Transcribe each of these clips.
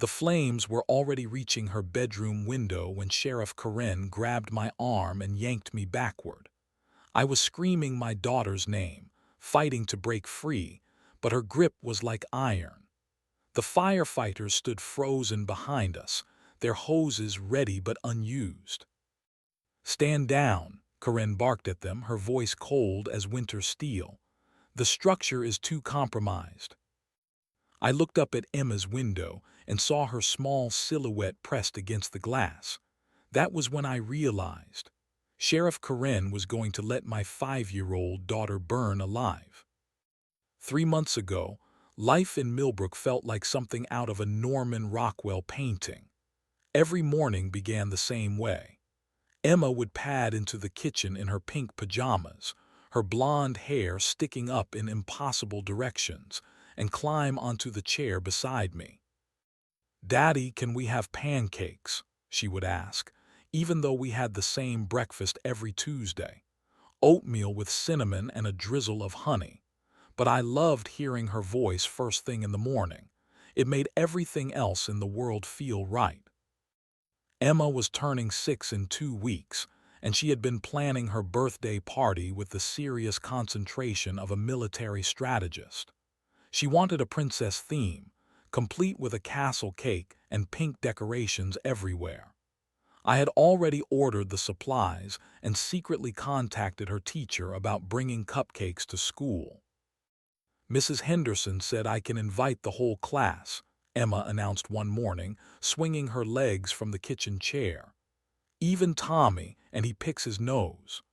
The flames were already reaching her bedroom window when Sheriff Karen grabbed my arm and yanked me backward. I was screaming my daughter's name, fighting to break free, but her grip was like iron. The firefighters stood frozen behind us, their hoses ready but unused. "Stand down," Karen barked at them, her voice cold as winter steel. "The structure is too compromised." I looked up at Emma's window and saw her small silhouette pressed against the glass. That was when I realized Sheriff Karen was going to let my 5-year-old daughter burn alive. 3 months ago, life in Millbrook felt like something out of a Norman Rockwell painting. Every morning began the same way. Emma would pad into the kitchen in her pink pajamas, her blonde hair sticking up in impossible directions, and climb onto the chair beside me. "Daddy, can we have pancakes?" she would ask, even though we had the same breakfast every Tuesday. Oatmeal with cinnamon and a drizzle of honey. But I loved hearing her voice first thing in the morning. It made everything else in the world feel right. Emma was turning 6 in 2 weeks, and she had been planning her birthday party with the serious concentration of a military strategist. She wanted a princess theme, complete with a castle cake and pink decorations everywhere. I had already ordered the supplies and secretly contacted her teacher about bringing cupcakes to school. "Mrs. Henderson said I can invite the whole class," Emma announced one morning, swinging her legs from the kitchen chair. "Even Tommy, and he picks his nose."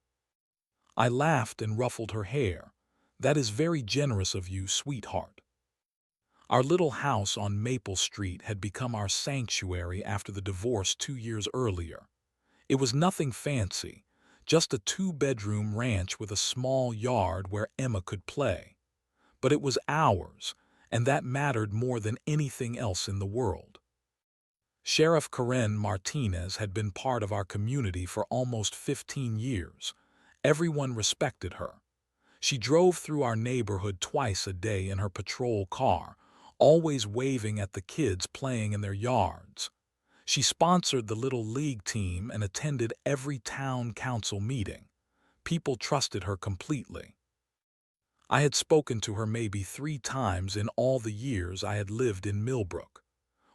I laughed and ruffled her hair. "That is very generous of you, sweetheart." Our little house on Maple Street had become our sanctuary after the divorce 2 years earlier. It was nothing fancy, just a 2-bedroom ranch with a small yard where Emma could play. But it was ours, and that mattered more than anything else in the world. Sheriff Karen Martinez had been part of our community for almost 15 years. Everyone respected her. She drove through our neighborhood twice a day in her patrol car, always waving at the kids playing in their yards. She sponsored the Little League team and attended every town council meeting. People trusted her completely. I had spoken to her maybe 3 times in all the years I had lived in Millbrook.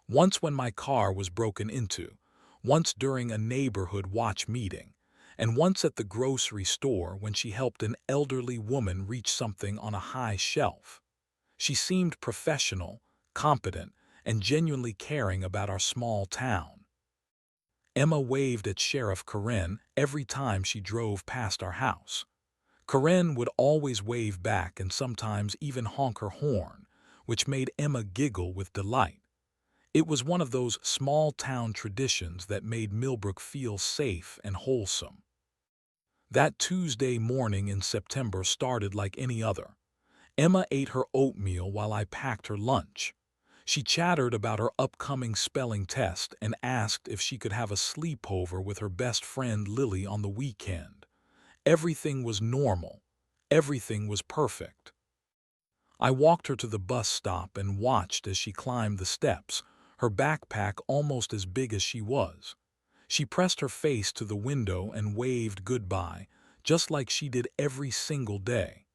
Once when my car was broken into, once during a neighborhood watch meeting, and once at the grocery store when she helped an elderly woman reach something on a high shelf. She seemed professional, competent, and genuinely caring about our small town. Emma waved at Sheriff Karen every time she drove past our house. Karen would always wave back and sometimes even honk her horn, which made Emma giggle with delight. It was one of those small-town traditions that made Millbrook feel safe and wholesome. That Tuesday morning in September started like any other. Emma ate her oatmeal while I packed her lunch. She chattered about her upcoming spelling test and asked if she could have a sleepover with her best friend Lily on the weekend. Everything was normal. Everything was perfect. I walked her to the bus stop and watched as she climbed the steps, her backpack almost as big as she was. She pressed her face to the window and waved goodbye, just like she did every single day.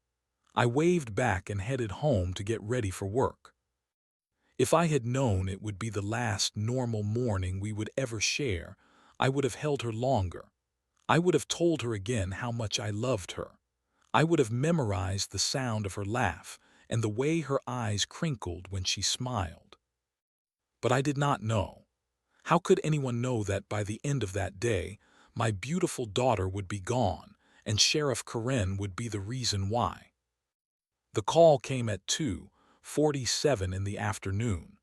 I waved back and headed home to get ready for work. If I had known it would be the last normal morning we would ever share, I would have held her longer. I would have told her again how much I loved her. I would have memorized the sound of her laugh and the way her eyes crinkled when she smiled. But I did not know. How could anyone know that by the end of that day, my beautiful daughter would be gone, and Sheriff Karen would be the reason why? The call came at 2:47 in the afternoon.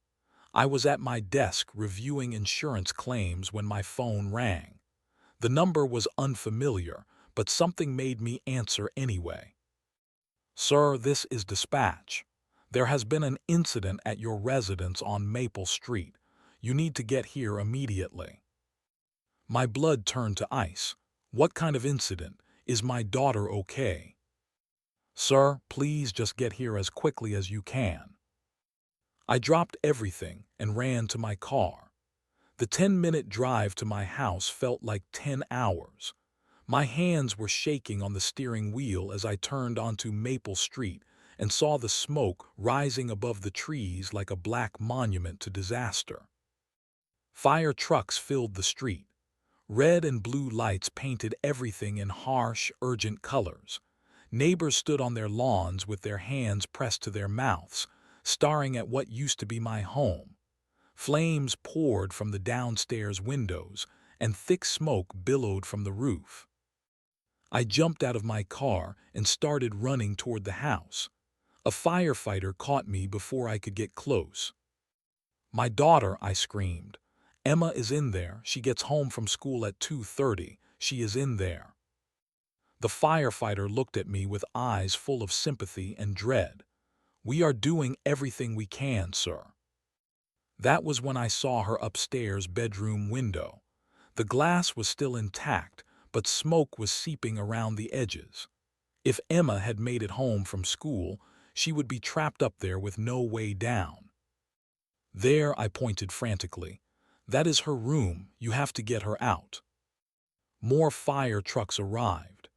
I was at my desk reviewing insurance claims when my phone rang. The number was unfamiliar, but something made me answer anyway. "Sir, this is dispatch. There has been an incident at your residence on Maple Street. You need to get here immediately." My blood turned to ice. What kind of incident? Is my daughter okay? "Sir, please just get here as quickly as you can." I dropped everything and ran to my car. The 10-minute drive to my house felt like 10 hours. My hands were shaking on the steering wheel as I turned onto Maple Street and saw the smoke rising above the trees like a black monument to disaster. Fire trucks filled the street. Red and blue lights painted everything in harsh, urgent colors. Neighbors stood on their lawns with their hands pressed to their mouths, staring at what used to be my home. Flames poured from the downstairs windows, and thick smoke billowed from the roof. I jumped out of my car and started running toward the house. A firefighter caught me before I could get close. "My daughter," I screamed. "Emma is in there. She gets home from school at 2:30. She is in there." The firefighter looked at me with eyes full of sympathy and dread. "We are doing everything we can, sir." That was when I saw her upstairs bedroom window. The glass was still intact, but smoke was seeping around the edges. If Emma had made it home from school, she would be trapped up there with no way down. "There," I pointed frantically. "That is her room. You have to get her out." More fire trucks arrived.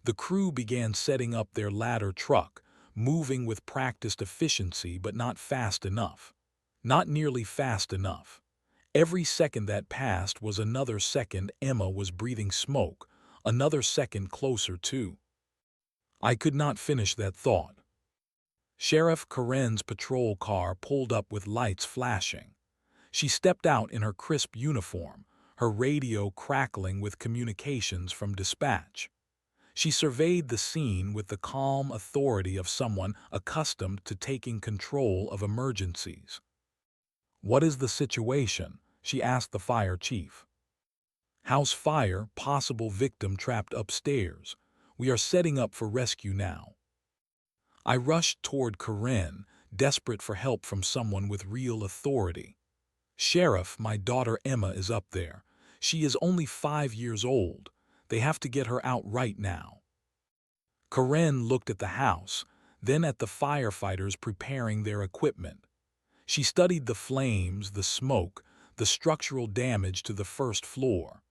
The crew began setting up their ladder truck, moving with practiced efficiency but not fast enough. Not nearly fast enough. Every second that passed was another second Emma was breathing smoke, another second closer to. I could not finish that thought. Sheriff Karen's patrol car pulled up with lights flashing. She stepped out in her crisp uniform, her radio crackling with communications from dispatch. She surveyed the scene with the calm authority of someone accustomed to taking control of emergencies. "What is the situation?" she asked the fire chief. "House fire, possible victim trapped upstairs. We are setting up for rescue now." I rushed toward Karen, desperate for help from someone with real authority. "Sheriff, my daughter Emma is up there. She is only 5 years old. They have to get her out right now." Karen looked at the house, then at the firefighters preparing their equipment. She studied the flames, the smoke, the structural damage to the first floor.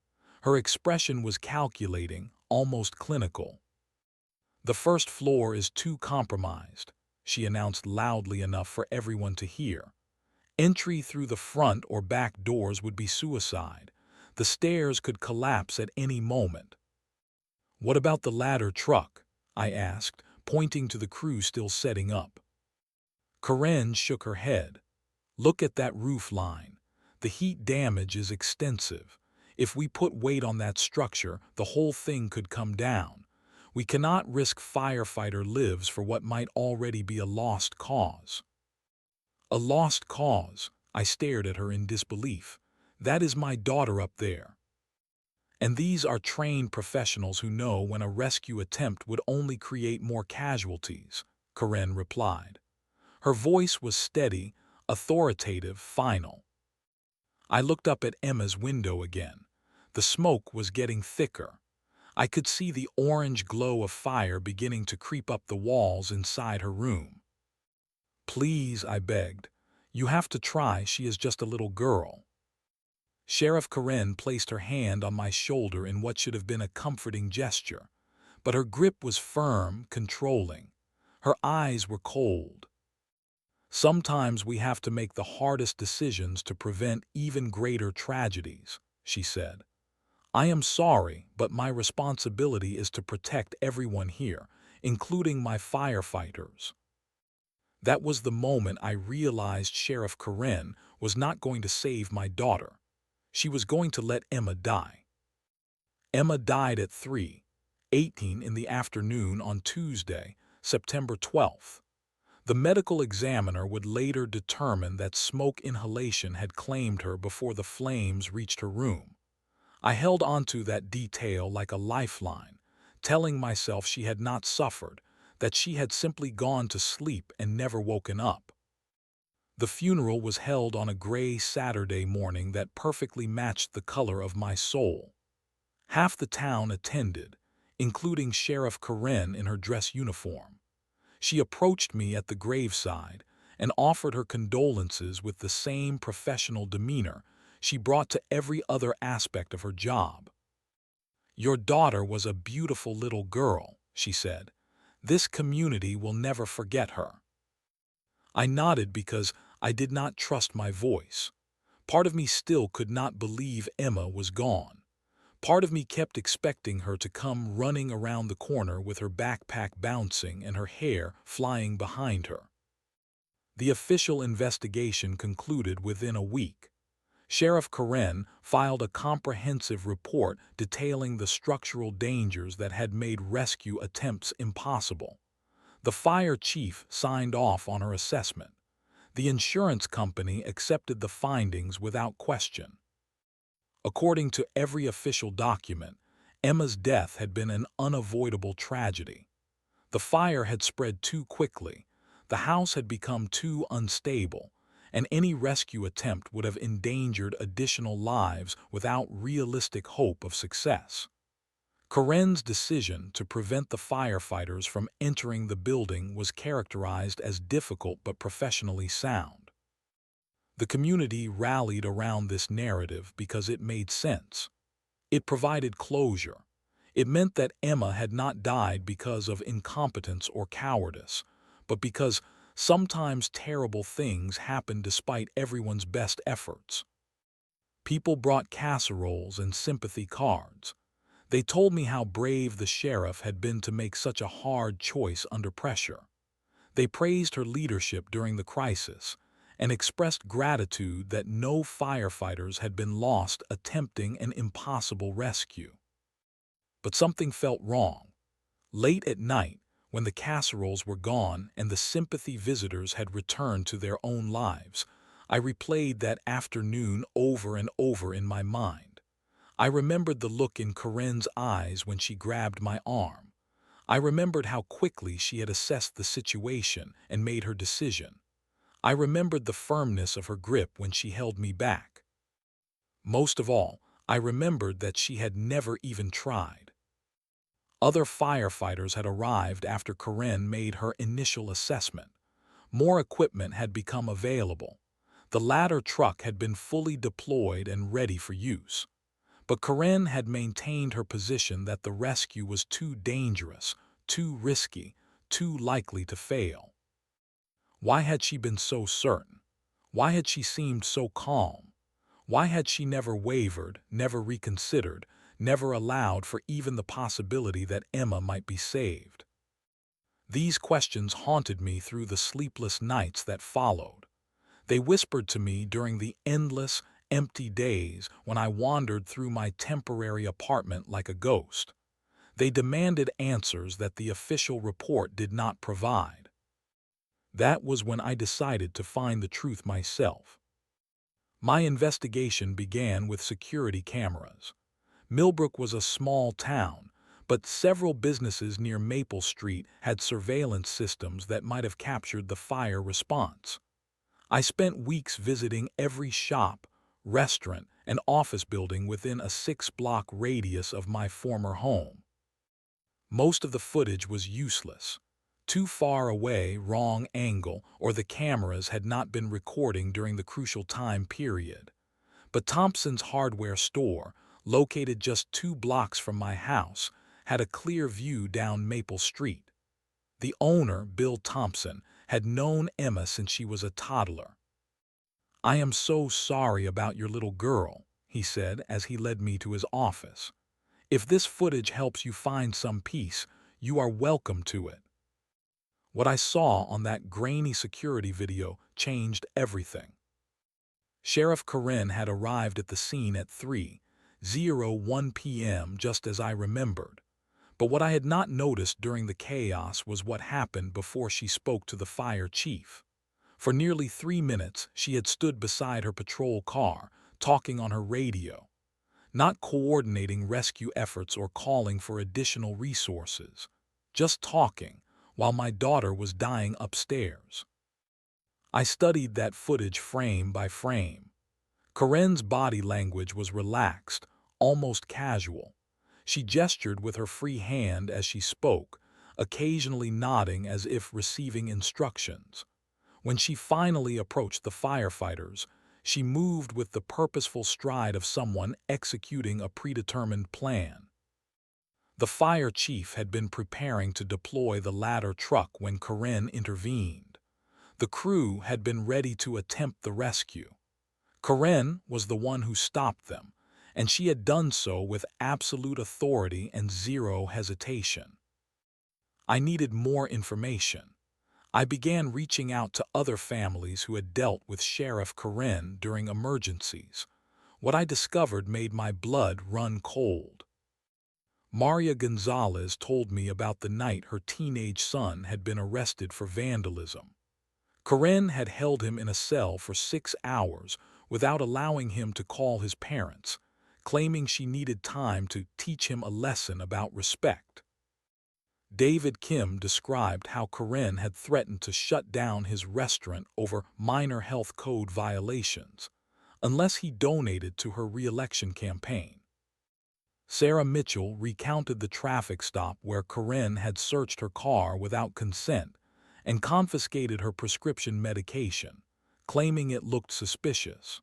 Her expression was calculating, almost clinical. "The first floor is too compromised," she announced loudly enough for everyone to hear. "Entry through the front or back doors would be suicide. The stairs could collapse at any moment." "What about the ladder truck?" I asked, pointing to the crew still setting up. Karen shook her head. "Look at that roof line. The heat damage is extensive. If we put weight on that structure, the whole thing could come down. We cannot risk firefighter lives for what might already be a lost cause." "A lost cause?" I stared at her in disbelief. "That is my daughter up there." "And these are trained professionals who know when a rescue attempt would only create more casualties," Karen replied. Her voice was steady, authoritative, final. I looked up at Emma's window again. The smoke was getting thicker. I could see the orange glow of fire beginning to creep up the walls inside her room. "Please," I begged. "You have to try. She is just a little girl." Sheriff Karen placed her hand on my shoulder in what should have been a comforting gesture, but her grip was firm, controlling. Her eyes were cold. "Sometimes we have to make the hardest decisions to prevent even greater tragedies," she said. "I am sorry, but my responsibility is to protect everyone here, including my firefighters." That was the moment I realized Sheriff Karen was not going to save my daughter. She was going to let Emma die. Emma died at 3:18 in the afternoon on Tuesday, September 12th. The medical examiner would later determine that smoke inhalation had claimed her before the flames reached her room. I held onto that detail like a lifeline, telling myself she had not suffered, that she had simply gone to sleep and never woken up. The funeral was held on a gray Saturday morning that perfectly matched the color of my soul. Half the town attended, including Sheriff Karen in her dress uniform. She approached me at the graveside, and offered her condolences with the same professional demeanor she brought to every other aspect of her job. "Your daughter was a beautiful little girl," she said. "This community will never forget her." I nodded because I did not trust my voice. Part of me still could not believe Emma was gone. Part of me kept expecting her to come running around the corner with her backpack bouncing and her hair flying behind her. The official investigation concluded within a week. Sheriff Karen filed a comprehensive report detailing the structural dangers that had made rescue attempts impossible. The fire chief signed off on her assessment. The insurance company accepted the findings without question. According to every official document, Emma's death had been an unavoidable tragedy. The fire had spread too quickly, the house had become too unstable, and any rescue attempt would have endangered additional lives without realistic hope of success. Karen's decision to prevent the firefighters from entering the building was characterized as difficult but professionally sound. The community rallied around this narrative because it made sense. It provided closure. It meant that Emma had not died because of incompetence or cowardice, but because sometimes terrible things happen despite everyone's best efforts. People brought casseroles and sympathy cards. They told me how brave the sheriff had been to make such a hard choice under pressure. They praised her leadership during the crisis and expressed gratitude that no firefighters had been lost attempting an impossible rescue. But something felt wrong. Late at night, when the casseroles were gone and the sympathy visitors had returned to their own lives, I replayed that afternoon over and over in my mind. I remembered the look in Karen's eyes when she grabbed my arm. I remembered how quickly she had assessed the situation and made her decision. I remembered the firmness of her grip when she held me back. Most of all, I remembered that she had never even tried. Other firefighters had arrived after Karen made her initial assessment. More equipment had become available. The ladder truck had been fully deployed and ready for use. But Karen had maintained her position that the rescue was too dangerous, too risky, too likely to fail. Why had she been so certain? Why had she seemed so calm? Why had she never wavered, never reconsidered, never allowed for even the possibility that Emma might be saved? These questions haunted me through the sleepless nights that followed. They whispered to me during the endless, empty days when I wandered through my temporary apartment like a ghost. They demanded answers that the official report did not provide. That was when I decided to find the truth myself. My investigation began with security cameras. Millbrook was a small town, but several businesses near Maple Street had surveillance systems that might have captured the fire response. I spent weeks visiting every shop, restaurant, and office building within a 6-block radius of my former home. Most of the footage was useless. Too far away, wrong angle, or the cameras had not been recording during the crucial time period. But Thompson's hardware store, located just 2 blocks from my house, had a clear view down Maple Street. The owner, Bill Thompson, had known Emma since she was a toddler. "I am so sorry about your little girl," he said as he led me to his office. "If this footage helps you find some peace, you are welcome to it." What I saw on that grainy security video changed everything. Sheriff Karen had arrived at the scene at 3:01 p.m. just as I remembered. But what I had not noticed during the chaos was what happened before she spoke to the fire chief. For nearly 3 minutes, she had stood beside her patrol car, talking on her radio, not coordinating rescue efforts or calling for additional resources, just talking, while my daughter was dying upstairs. I studied that footage frame by frame. Karen's body language was relaxed, almost casual. She gestured with her free hand as she spoke, occasionally nodding as if receiving instructions. When she finally approached the firefighters, she moved with the purposeful stride of someone executing a predetermined plan. The fire chief had been preparing to deploy the ladder truck when Karen intervened. The crew had been ready to attempt the rescue. Karen was the one who stopped them, and she had done so with absolute authority and zero hesitation. I needed more information. I began reaching out to other families who had dealt with Sheriff Karen during emergencies. What I discovered made my blood run cold. Maria Gonzalez told me about the night her teenage son had been arrested for vandalism. Karen had held him in a cell for 6 hours without allowing him to call his parents, claiming she needed time to teach him a lesson about respect. David Kim described how Karen had threatened to shut down his restaurant over minor health code violations unless he donated to her re-election campaign. Sarah Mitchell recounted the traffic stop where Karen had searched her car without consent and confiscated her prescription medication, claiming it looked suspicious.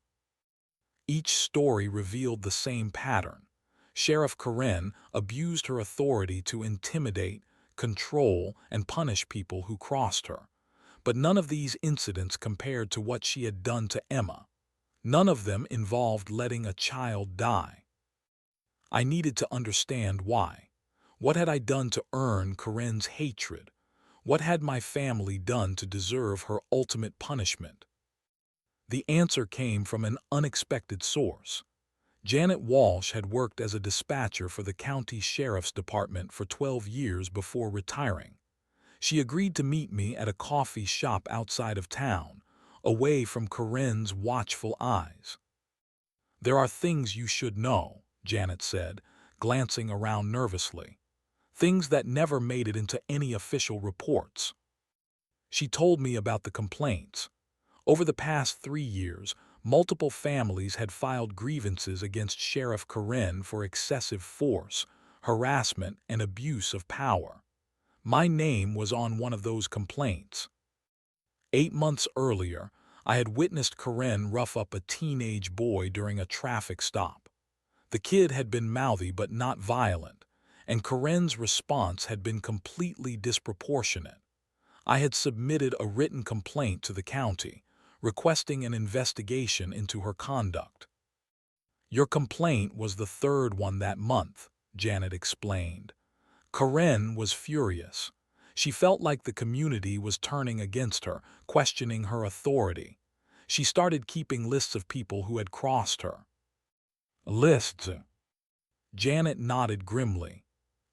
Each story revealed the same pattern. Sheriff Karen abused her authority to intimidate, control, and punish people who crossed her. But none of these incidents compared to what she had done to Emma. None of them involved letting a child die. I needed to understand why. What had I done to earn Karen's hatred? What had my family done to deserve her ultimate punishment? The answer came from an unexpected source. Janet Walsh had worked as a dispatcher for the county sheriff's department for 12 years before retiring. She agreed to meet me at a coffee shop outside of town, away from Karen's watchful eyes. "There are things you should know," Janet said, glancing around nervously. "Things that never made it into any official reports." She told me about the complaints. Over the past 3 years, multiple families had filed grievances against Sheriff Karen for excessive force, harassment, and abuse of power. My name was on one of those complaints. 8 months earlier, I had witnessed Karen rough up a teenage boy during a traffic stop. The kid had been mouthy but not violent, and Karen's response had been completely disproportionate. I had submitted a written complaint to the county, requesting an investigation into her conduct. "Your complaint was the third one that month," Janet explained. Karen was furious. She felt like the community was turning against her, questioning her authority. She started keeping lists of people who had crossed her. "Lists?" Janet nodded grimly.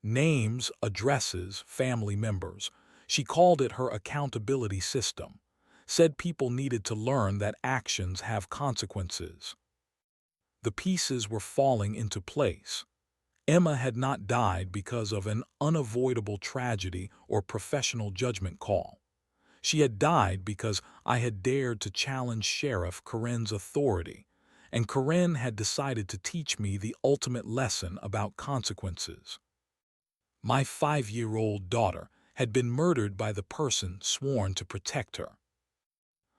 "Names, addresses, family members." She called it her accountability system. Said people needed to learn that actions have consequences. The pieces were falling into place. Emma had not died because of an unavoidable tragedy or professional judgment call. She had died because I had dared to challenge Sheriff Karen's authority, and Karen had decided to teach me the ultimate lesson about consequences. My 5-year-old daughter had been murdered by the person sworn to protect her.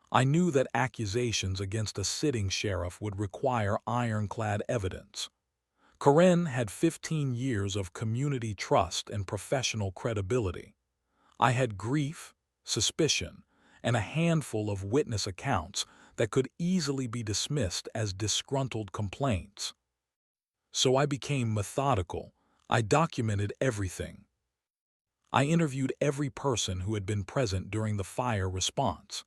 I knew that accusations against a sitting sheriff would require ironclad evidence. Karen had 15 years of community trust and professional credibility. I had grief, suspicion, and a handful of witness accounts that could easily be dismissed as disgruntled complaints. So I became methodical. I documented everything. I interviewed every person who had been present during the fire response.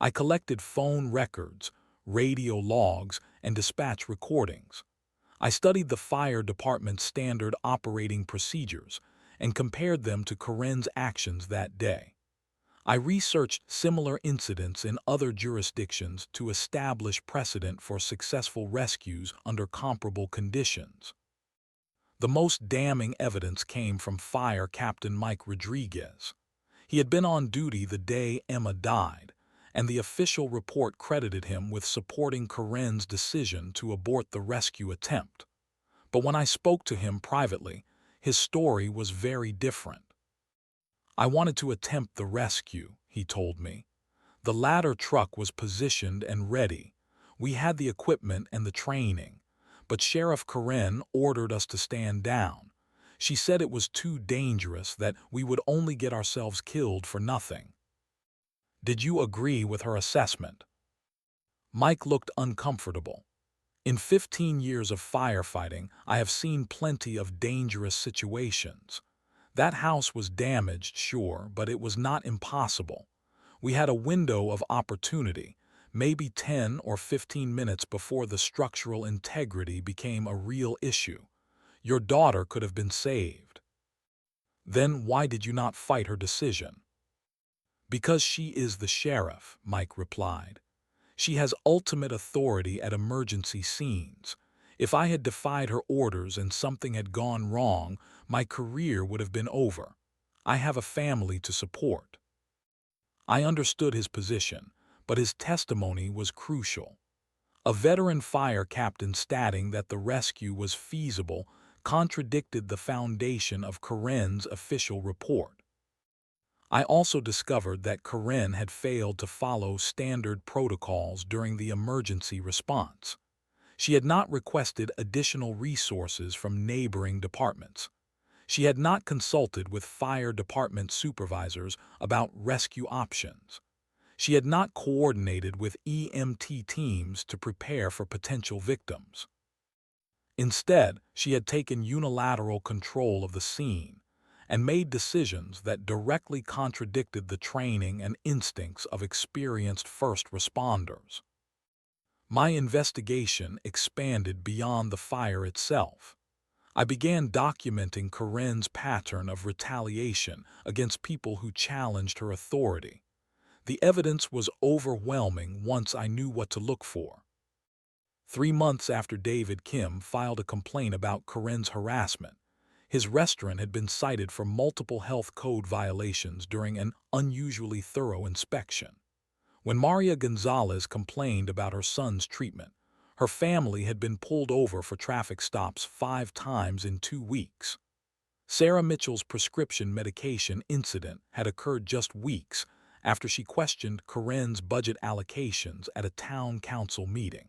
I collected phone records, radio logs, and dispatch recordings. I studied the fire department's standard operating procedures and compared them to Karen's actions that day. I researched similar incidents in other jurisdictions to establish precedent for successful rescues under comparable conditions. The most damning evidence came from Fire Captain Mike Rodriguez. He had been on duty the day Emma died, and the official report credited him with supporting Karen's decision to abort the rescue attempt. But when I spoke to him privately, his story was very different. "I wanted to attempt the rescue," he told me. The ladder truck was positioned and ready. We had the equipment and the training. But Sheriff Karen ordered us to stand down. She said it was too dangerous, that we would only get ourselves killed for nothing. Did you agree with her assessment? Mike looked uncomfortable. In 15 years of firefighting, I have seen plenty of dangerous situations. That house was damaged, sure, but it was not impossible. We had a window of opportunity, maybe 10 or 15 minutes before the structural integrity became a real issue. Your daughter could have been saved. Then why did you not fight her decision? Because she is the sheriff, Mike replied. She has ultimate authority at emergency scenes. If I had defied her orders and something had gone wrong, my career would have been over. I have a family to support. I understood his position, but his testimony was crucial. A veteran fire captain stating that the rescue was feasible contradicted the foundation of Karen's official report. I also discovered that Karen had failed to follow standard protocols during the emergency response. She had not requested additional resources from neighboring departments. She had not consulted with fire department supervisors about rescue options. She had not coordinated with EMT teams to prepare for potential victims. Instead, she had taken unilateral control of the scene and made decisions that directly contradicted the training and instincts of experienced first responders. My investigation expanded beyond the fire itself. I began documenting Karen's pattern of retaliation against people who challenged her authority. The evidence was overwhelming once I knew what to look for. 3 months after David Kim filed a complaint about Karen's harassment, his restaurant had been cited for multiple health code violations during an unusually thorough inspection. When Maria Gonzalez complained about her son's treatment, her family had been pulled over for traffic stops 5 times in 2 weeks. Sarah Mitchell's prescription medication incident had occurred just weeks after she questioned Karen's budget allocations at a town council meeting.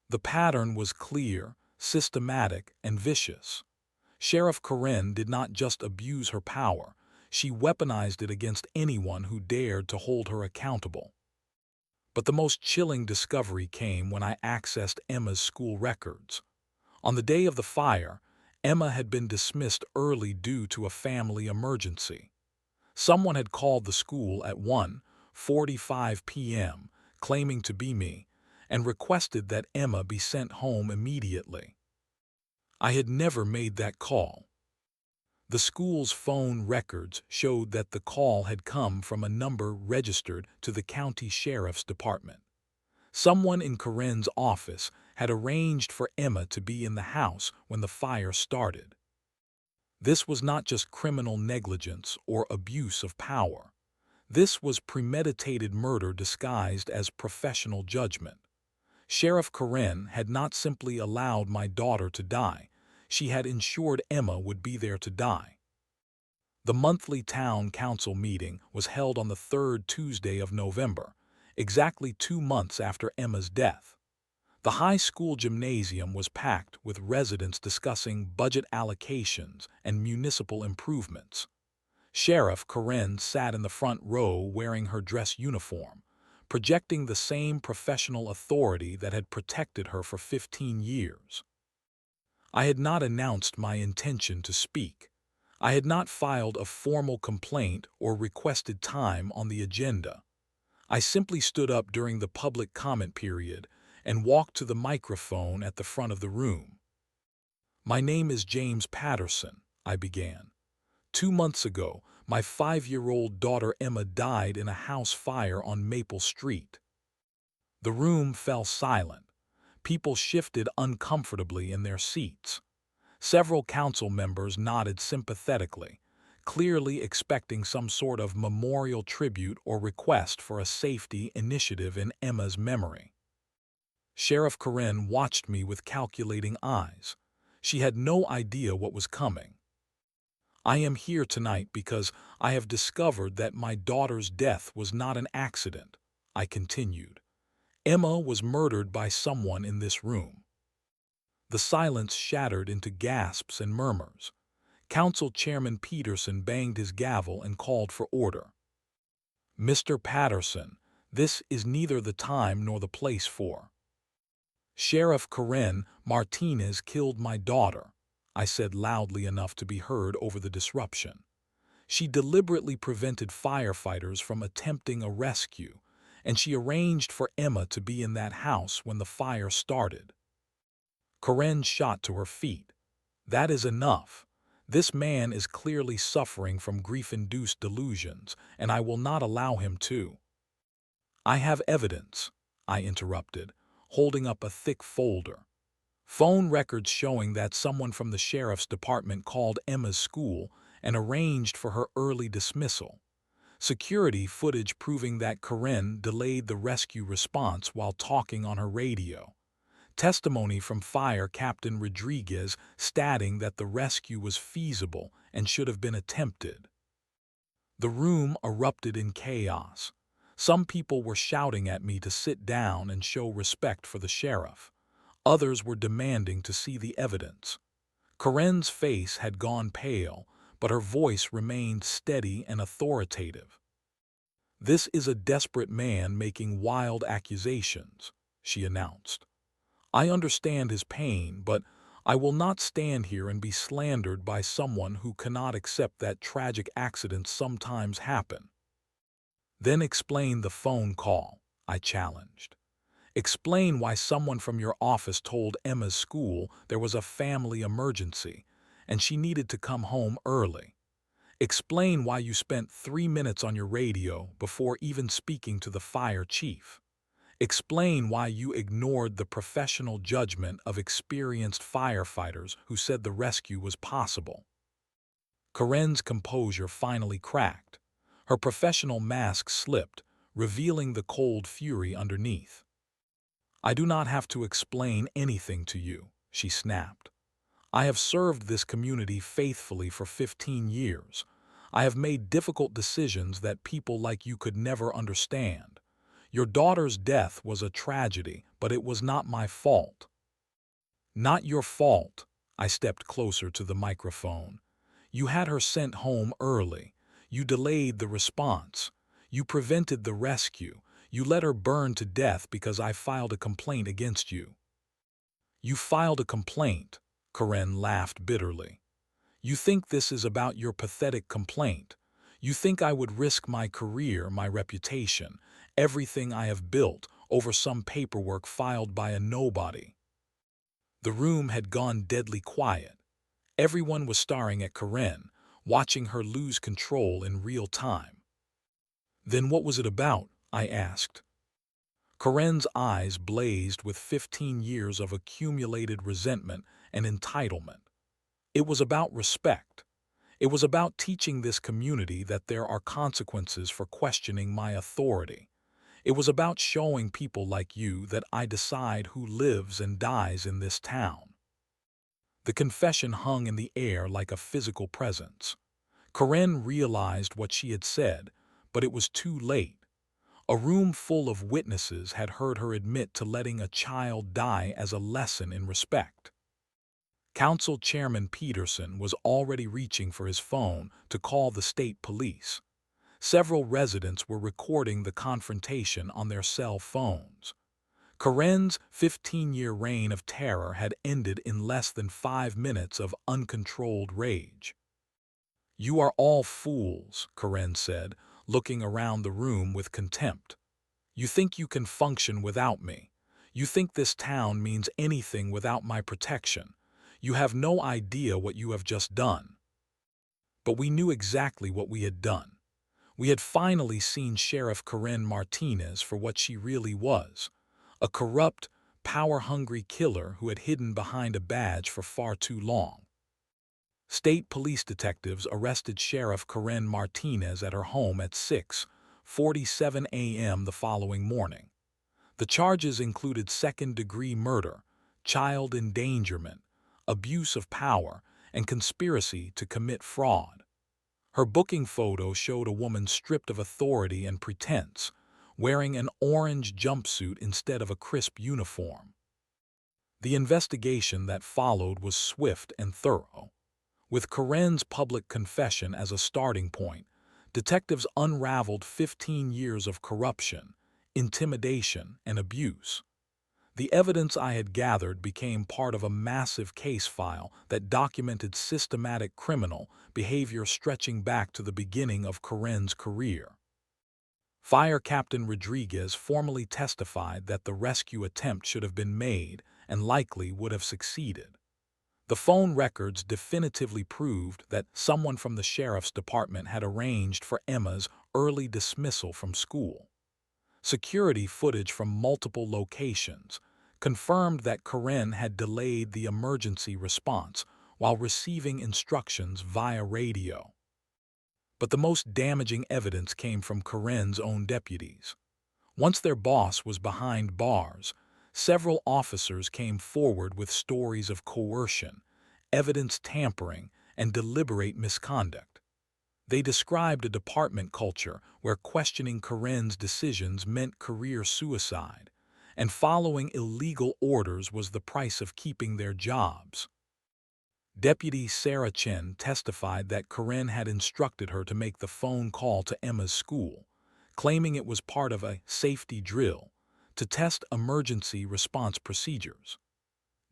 The pattern was clear, systematic, and vicious. Sheriff Karen did not just abuse her power, she weaponized it against anyone who dared to hold her accountable. But the most chilling discovery came when I accessed Emma's school records. On the day of the fire, Emma had been dismissed early due to a family emergency. Someone had called the school at 1:45 p.m., claiming to be me, and requested that Emma be sent home immediately. I had never made that call. The school's phone records showed that the call had come from a number registered to the county sheriff's department. Someone in Karen's office had arranged for Emma to be in the house when the fire started. This was not just criminal negligence or abuse of power. This was premeditated murder disguised as professional judgment. Sheriff Karen had not simply allowed my daughter to die, she had ensured Emma would be there to die. The monthly town council meeting was held on the 3rd Tuesday of November, exactly 2 months after Emma's death. The high school gymnasium was packed with residents discussing budget allocations and municipal improvements. Sheriff Karen sat in the front row wearing her dress uniform, projecting the same professional authority that had protected her for 15 years. I had not announced my intention to speak. I had not filed a formal complaint or requested time on the agenda. I simply stood up during the public comment period and walked to the microphone at the front of the room. "My name is James Patterson," I began. "2 months ago, my 5-year-old daughter Emma died in a house fire on Maple Street." The room fell silent. People shifted uncomfortably in their seats. Several council members nodded sympathetically, clearly expecting some sort of memorial tribute or request for a safety initiative in Emma's memory. Sheriff Karen watched me with calculating eyes. She had no idea what was coming. I am here tonight because I have discovered that my daughter's death was not an accident," I continued. "Emma was murdered by someone in this room." The silence shattered into gasps and murmurs. Council Chairman Peterson banged his gavel and called for order. "Mr. Patterson, this is neither the time nor the place for." "Sheriff Karen Martinez killed my daughter," I said loudly enough to be heard over the disruption. "She deliberately prevented firefighters from attempting a rescue, and she arranged for Emma to be in that house when the fire started." Karen shot to her feet. "That is enough. This man is clearly suffering from grief-induced delusions, and I will not allow him to." "I have evidence," I interrupted, holding up a thick folder. "Phone records showing that someone from the sheriff's department called Emma's school and arranged for her early dismissal. Security footage proving that Karen delayed the rescue response while talking on her radio. Testimony from Fire Captain Rodriguez stating that the rescue was feasible and should have been attempted." The room erupted in chaos. Some people were shouting at me to sit down and show respect for the sheriff. Others were demanding to see the evidence. Karen's face had gone pale, but her voice remained steady and authoritative. "This is a desperate man making wild accusations," she announced. "I understand his pain, but I will not stand here and be slandered by someone who cannot accept that tragic accidents sometimes happen." "Then explain the phone call," I challenged. "Explain why someone from your office told Emma's school there was a family emergency and she needed to come home early. Explain why you spent 3 minutes on your radio before even speaking to the fire chief. Explain why you ignored the professional judgment of experienced firefighters who said the rescue was possible." Karen's composure finally cracked. Her professional mask slipped, revealing the cold fury underneath. "I do not have to explain anything to you," she snapped. "I have served this community faithfully for 15 years. I have made difficult decisions that people like you could never understand. Your daughter's death was a tragedy, but it was not my fault." "Not your fault." I stepped closer to the microphone. "You had her sent home early. You delayed the response. You prevented the rescue. You let her burn to death because I filed a complaint against you." "You filed a complaint," Karen laughed bitterly. "You think this is about your pathetic complaint. You think I would risk my career, my reputation, everything I have built over some paperwork filed by a nobody." The room had gone deadly quiet. Everyone was staring at Karen, watching her lose control in real time. "Then what was it about?" I asked. Karen's eyes blazed with 15 years of accumulated resentment and entitlement. "It was about respect. It was about teaching this community that there are consequences for questioning my authority. It was about showing people like you that I decide who lives and dies in this town." The confession hung in the air like a physical presence. Karen realized what she had said, but it was too late. A room full of witnesses had heard her admit to letting a child die as a lesson in respect. Council Chairman Peterson was already reaching for his phone to call the state police. Several residents were recording the confrontation on their cell phones. Karen's 15-year reign of terror had ended in less than 5 minutes of uncontrolled rage. "You are all fools," Karen said, looking around the room with contempt. "You think you can function without me. You think this town means anything without my protection. You have no idea what you have just done." But we knew exactly what we had done. We had finally seen Sheriff Karen Martinez for what she really was: a corrupt, power-hungry killer who had hidden behind a badge for far too long. State police detectives arrested Sheriff Karen Martinez at her home at 6:47 a.m. the following morning. The charges included second-degree murder, child endangerment, abuse of power, and conspiracy to commit fraud. Her booking photo showed a woman stripped of authority and pretense, wearing an orange jumpsuit instead of a crisp uniform. The investigation that followed was swift and thorough. With Karen's public confession as a starting point, detectives unraveled 15 years of corruption, intimidation, and abuse. The evidence I had gathered became part of a massive case file that documented systematic criminal behavior stretching back to the beginning of Karen's career. Fire Captain Rodriguez formally testified that the rescue attempt should have been made and likely would have succeeded. The phone records definitively proved that someone from the sheriff's department had arranged for Emma's early dismissal from school. Security footage from multiple locations confirmed that Karen had delayed the emergency response while receiving instructions via radio. But the most damaging evidence came from Karen's own deputies. Once their boss was behind bars, several officers came forward with stories of coercion, evidence tampering, and deliberate misconduct. They described a department culture where questioning Karen's decisions meant career suicide, and following illegal orders was the price of keeping their jobs. Deputy Sarah Chen testified that Karen had instructed her to make the phone call to Emma's school, claiming it was part of a safety drill to test emergency response procedures.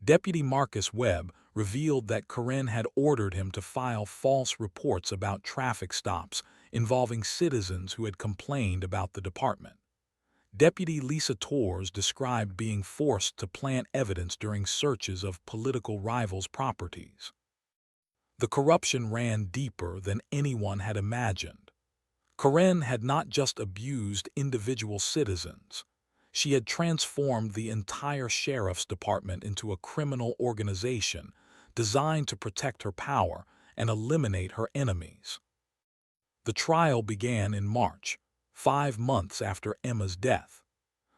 Deputy Marcus Webb revealed that Karen had ordered him to file false reports about traffic stops involving citizens who had complained about the department. Deputy Lisa Torres described being forced to plant evidence during searches of political rivals' properties. The corruption ran deeper than anyone had imagined. Karen had not just abused individual citizens. She had transformed the entire sheriff's department into a criminal organization designed to protect her power and eliminate her enemies. The trial began in March, 5 months after Emma's death.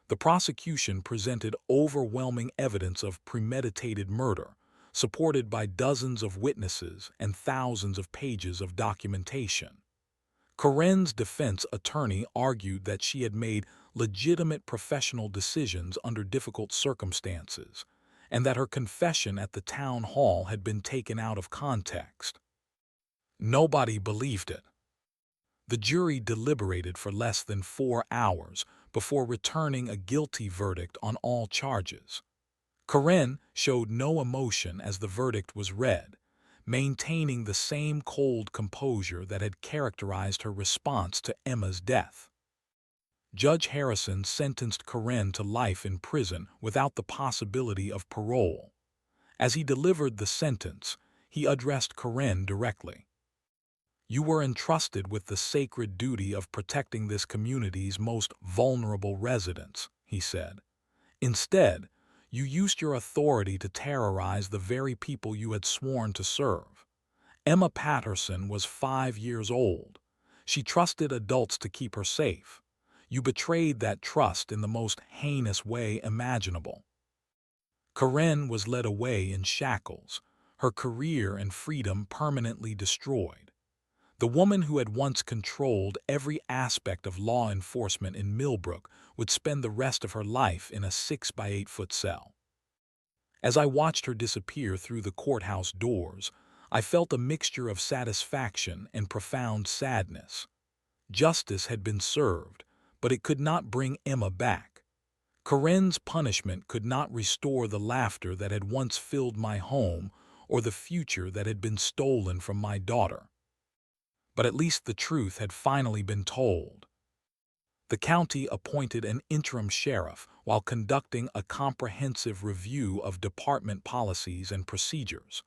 The prosecution presented overwhelming evidence of premeditated murder, supported by dozens of witnesses and thousands of pages of documentation. Karen's defense attorney argued that she had made legitimate professional decisions under difficult circumstances, and that her confession at the town hall had been taken out of context. Nobody believed it. The jury deliberated for less than 4 hours before returning a guilty verdict on all charges. Karen showed no emotion as the verdict was read, maintaining the same cold composure that had characterized her response to Emma's death. Judge Harrison sentenced Karen to life in prison without the possibility of parole. As he delivered the sentence, he addressed Karen directly. "You were entrusted with the sacred duty of protecting this community's most vulnerable residents," he said. "Instead, you used your authority to terrorize the very people you had sworn to serve. Emma Patterson was 5 years old. She trusted adults to keep her safe. You betrayed that trust in the most heinous way imaginable." Karen was led away in shackles, her career and freedom permanently destroyed. The woman who had once controlled every aspect of law enforcement in Millbrook would spend the rest of her life in a 6 by 8 foot cell. As I watched her disappear through the courthouse doors, I felt a mixture of satisfaction and profound sadness. Justice had been served, but it could not bring Emma back. Karen's punishment could not restore the laughter that had once filled my home or the future that had been stolen from my daughter. But at least the truth had finally been told. The county appointed an interim sheriff while conducting a comprehensive review of department policies and procedures.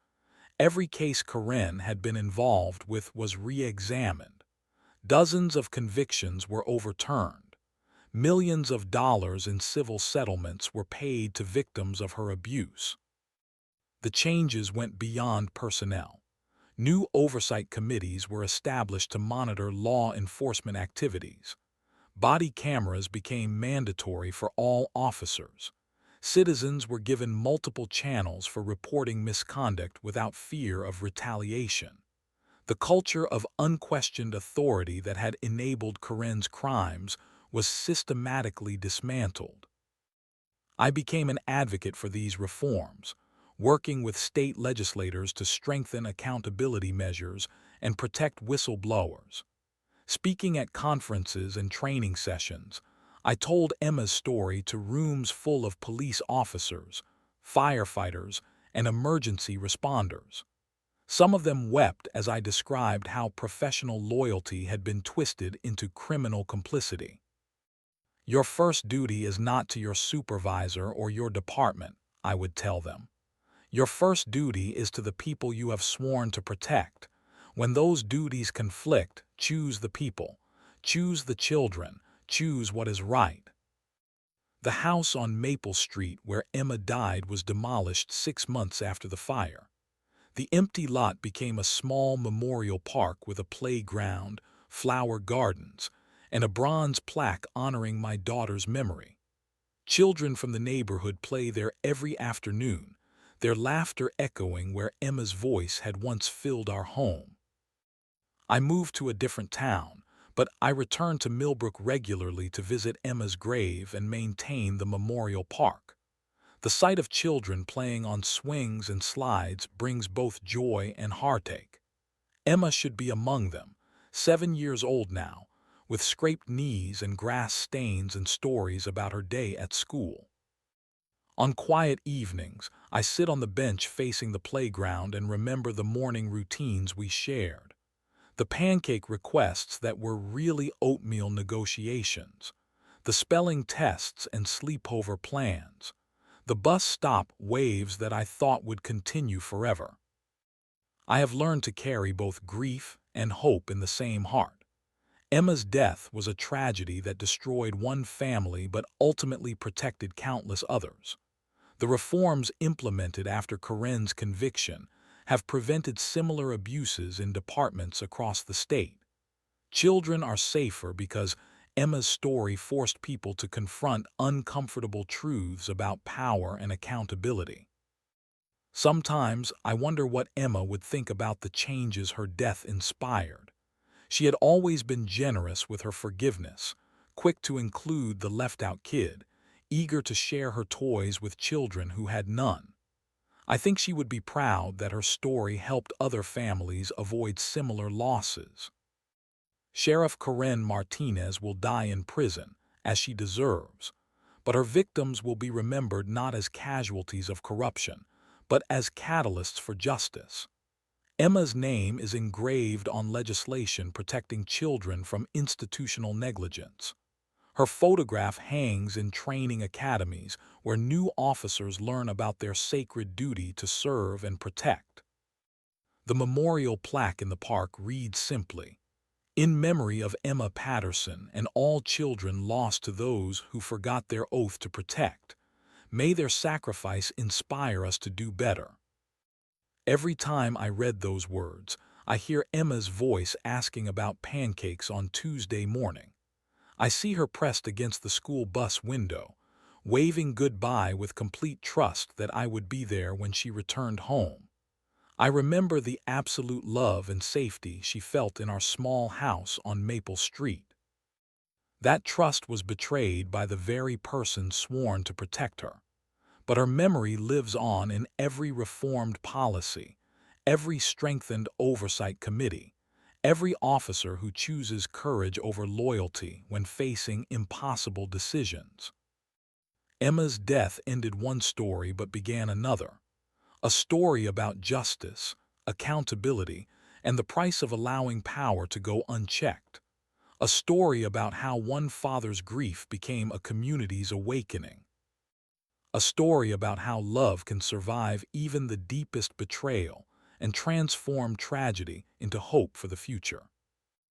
Every case Karen had been involved with was re-examined. Dozens of convictions were overturned. Millions of dollars in civil settlements were paid to victims of her abuse. The changes went beyond personnel. New oversight committees were established to monitor law enforcement activities. Body cameras became mandatory for all officers. Citizens were given multiple channels for reporting misconduct without fear of retaliation. The culture of unquestioned authority that had enabled Karen's crimes was systematically dismantled. I became an advocate for these reforms, working with state legislators to strengthen accountability measures and protect whistleblowers. Speaking at conferences and training sessions, I told Emma's story to rooms full of police officers, firefighters, and emergency responders. Some of them wept as I described how professional loyalty had been twisted into criminal complicity. Your first duty is not to your supervisor or your department, I would tell them. Your first duty is to the people you have sworn to protect. When those duties conflict, choose the people, choose the children, choose what is right. The house on Maple Street where Emma died was demolished 6 months after the fire. The empty lot became a small memorial park with a playground, flower gardens, and a bronze plaque honoring my daughter's memory. Children from the neighborhood play there every afternoon, their laughter echoing where Emma's voice had once filled our home. I moved to a different town, but I returned to Millbrook regularly to visit Emma's grave and maintain the memorial park. The sight of children playing on swings and slides brings both joy and heartache. Emma should be among them, 7 years old now, with scraped knees and grass stains and stories about her day at school. On quiet evenings, I sit on the bench facing the playground and remember the morning routines we shared. The pancake requests that were really oatmeal negotiations, the spelling tests and sleepover plans, the bus stop waves that I thought would continue forever. I have learned to carry both grief and hope in the same heart. Emma's death was a tragedy that destroyed one family but ultimately protected countless others. The reforms implemented after Karen's conviction have prevented similar abuses in departments across the state. Children are safer because Emma's story forced people to confront uncomfortable truths about power and accountability. Sometimes I wonder what Emma would think about the changes her death inspired. She had always been generous with her forgiveness, quick to include the left-out kid, eager to share her toys with children who had none. I think she would be proud that her story helped other families avoid similar losses. Sheriff Karen Martinez will die in prison, as she deserves, but her victims will be remembered not as casualties of corruption, but as catalysts for justice. Emma's name is engraved on legislation protecting children from institutional negligence. Her photograph hangs in training academies where new officers learn about their sacred duty to serve and protect. The memorial plaque in the park reads simply, "In memory of Emma Patterson and all children lost to those who forgot their oath to protect. May their sacrifice inspire us to do better." Every time I read those words, I hear Emma's voice asking about pancakes on Tuesday morning. I see her pressed against the school bus window, waving goodbye with complete trust that I would be there when she returned home. I remember the absolute love and safety she felt in our small house on Maple Street. That trust was betrayed by the very person sworn to protect her. But her memory lives on in every reformed policy, every strengthened oversight committee, every officer who chooses courage over loyalty when facing impossible decisions. Emma's death ended one story but began another, a story about justice, accountability, and the price of allowing power to go unchecked, a story about how one father's grief became a community's awakening. A story about how love can survive even the deepest betrayal and transform tragedy into hope for the future.